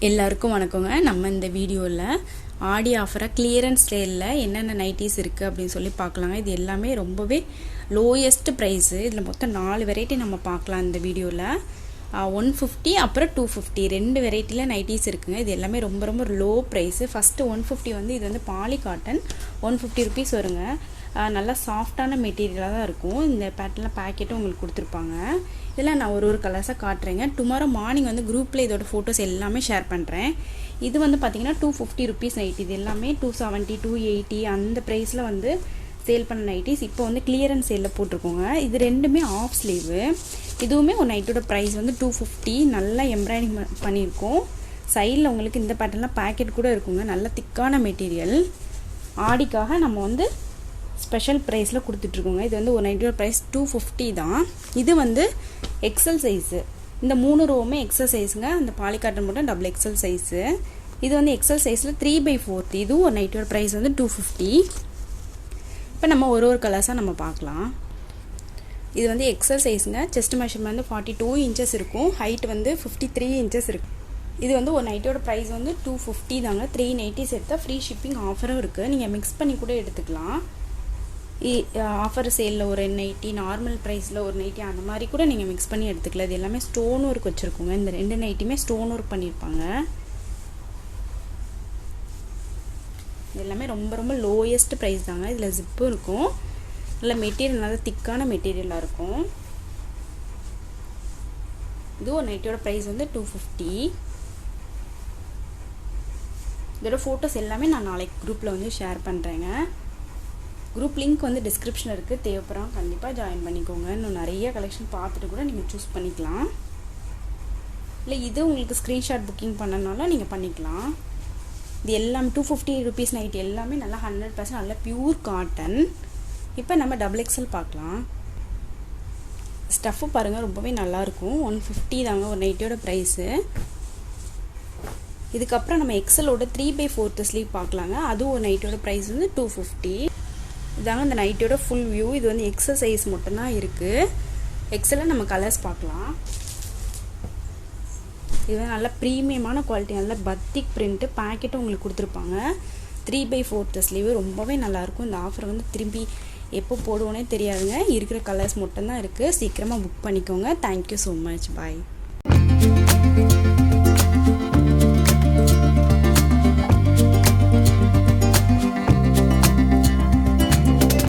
எல்லாருக்கும் வணக்கங்க. நம்ம இந்த வீடியோவில் ஆடி ஆஃபராக கிளியரன்ஸ் சேலில் என்னென்ன நைட்டிஸ் இருக்குது அப்படின்னு சொல்லி பார்க்கலாங்க. இது எல்லாமே ரொம்பவே லோயஸ்ட் ப்ரைஸு. இதில் மொத்தம் 4 வெரைட்டி நம்ம பார்க்கலாம் இந்த வீடியோவில். 150 அப்புறம் 250 2 வெரைட்டியில் நைட்டிஸ் இருக்குங்க. இது எல்லாமே ரொம்ப ரொம்ப லோ ப்ரைஸு. ஃபஸ்ட்டு 150 வந்து இது வந்து பாலி காட்டன் 150 ருபீஸ் வருங்க. நல்லா சாஃப்டான மெட்டீரியலாக தான் இருக்கும். இந்த பேட்டர்னில் பேக்கெட்டும் உங்களுக்கு கொடுத்துருப்பாங்க. இதெல்லாம் நான் ஒரு கலர்ஸாக காட்டுறேங்க. டுமாரோ மார்னிங் வந்து குரூப்பில் இதோட ஃபோட்டோஸ் எல்லாமே ஷேர் பண்ணுறேன். இது வந்து பார்த்திங்கன்னா 250 ருபீஸ் நைட்டி. இது எல்லாமே 270 280 அந்த ப்ரைஸில் வந்து சேல் பண்ண நைட்டிஸ் இப்போ வந்து கிளியரன்ஸ் சேலில் போட்டிருக்கோங்க. இது ரெண்டுமே ஆஃப் ஸ்லீவு. இதுவுமே ஒரு நைட்டோட ப்ரைஸ் வந்து 250. நல்லா எம்ப்ராய்டிங் பண்ணியிருக்கோம். சைடில் உங்களுக்கு இந்த பேட்டர்னில் பேக்கெட் கூட இருக்குங்க. நல்ல திக்கான மெட்டீரியல். ஆடிக்காக நம்ம வந்து ஸ்பெஷல் ப்ரைஸில் கொடுத்துட்ருக்கோங்க. இது வந்து ஒரு நைட்டோட ப்ரைஸ் 250 தான். இது வந்து எக்ஸல் சைஸு. இந்த 3 ரோவுமே எக்ஸல் சைஸுங்க. அந்த பாலி காட்டன் மட்டும் டபுள் எக்ஸல் சைஸு. இது வந்து எக்ஸல் சைஸில் 3/4. இதுவும் ஒரு நைட்டோட ப்ரைஸ் வந்து 250. இப்போ நம்ம ஒரு கலர்ஸாக நம்ம பார்க்கலாம். இது வந்து எக்ஸல் சைஸுங்க. செஸ்ட் மெஷர்மெண்ட் வந்து 42 இன்ச்சஸ் இருக்கும். ஹைட் வந்து 53 இன்ச்சஸ் இருக்கும். இது வந்து ஒரு நைட்டோட ப்ரைஸ் வந்து 250 தாங்க. 3 நைட்டிஸ் எடுத்தால் ஃப்ரீ ஷிப்பிங் ஆஃபரும் இருக்குது. நீங்கள் மிக்ஸ் பண்ணி கூட எடுத்துக்கலாம். ஆஃபர் சேலில் ஒரு நைட்டி, நார்மல் ப்ரைஸில் ஒரு நைட்டி, அந்த மாதிரி கூட நீங்கள் மிக்ஸ் பண்ணி எடுத்துக்கலாம். இது எல்லாமே ஸ்டோன் ஒர்க் வச்சுருக்கோங்க. இந்த 2 நைட்டியுமே ஸ்டோன் ஒர்க் பண்ணியிருப்பாங்க. இது எல்லாமே ரொம்ப ரொம்ப லோயஸ்ட் ப்ரைஸ் தாங்க. இதில் ஜிப்பும் இருக்கும். நல்ல மெட்டீரியல், நல்ல திக்கான மெட்டீரியலாக இருக்கும். இது ஒரு நைட்டியோட ப்ரைஸ் வந்து 250. இதோட ஃபோட்டோஸ் எல்லாமே நான் நாளைக்கு குரூப்பில் வந்து ஷேர் பண்ணுறேங்க. குரூப் லிங்க் வந்து டிஸ்கிரிப்ஷனில் இருக்குது. தேவைப்படுறோம் கண்டிப்பாக ஜாயின் பண்ணிக்கோங்க. இன்னும் நிறைய கலெக்ஷன் பார்த்துட்டு கூட நீங்கள் சூஸ் பண்ணிக்கலாம். இல்லை இது உங்களுக்கு ஸ்க்ரீன்ஷாட் புக்கிங் பண்ணனால நீங்கள் பண்ணிக்கலாம். இது எல்லாமே 250 ருபீஸ் நைட் எல்லாமே நல்லா 100% நல்ல பியூர் காட்டன். இப்போ நம்ம டபுள் எக்ஸல் பார்க்கலாம். ஸ்டஃப்பு பாருங்கள், ரொம்பவே நல்லாயிருக்கும். 150 தாங்க ஒரு நைட்டியோட ப்ரைஸு. இதுக்கப்புறம் நம்ம எக்ஸலோட 3/4 ஸ்லீவ் பார்க்கலாங்க. அதுவும் ஒரு நைட்டோட ப்ரைஸ் வந்து 250. இதாங்க இந்த நைட்டியோட ஃபுல் வியூ. இது வந்து எக்ஸல் சைஸ் மட்டும்தான் இருக்குது. எக்ஸலில் நம்ம கலர்ஸ் பார்க்கலாம். இது வந்து நல்ல ப்ரீமியமான குவாலிட்டி, நல்ல பத்திக் பிரிண்ட்டு. பேக்கெட்டும் உங்களுக்கு கொடுத்துருப்பாங்க. 3/4 ஸ்லீவ் ரொம்பவே நல்லாயிருக்கும். இந்த ஆஃபர் வந்து திரும்பி எப்போ போடுவோன்னே தெரியாதுங்க. இருக்கிற கலர்ஸ் மட்டும்தான் இருக்குது. சீக்கிரமாக புக் பண்ணிக்கோங்க. Thank you so much. பாய்.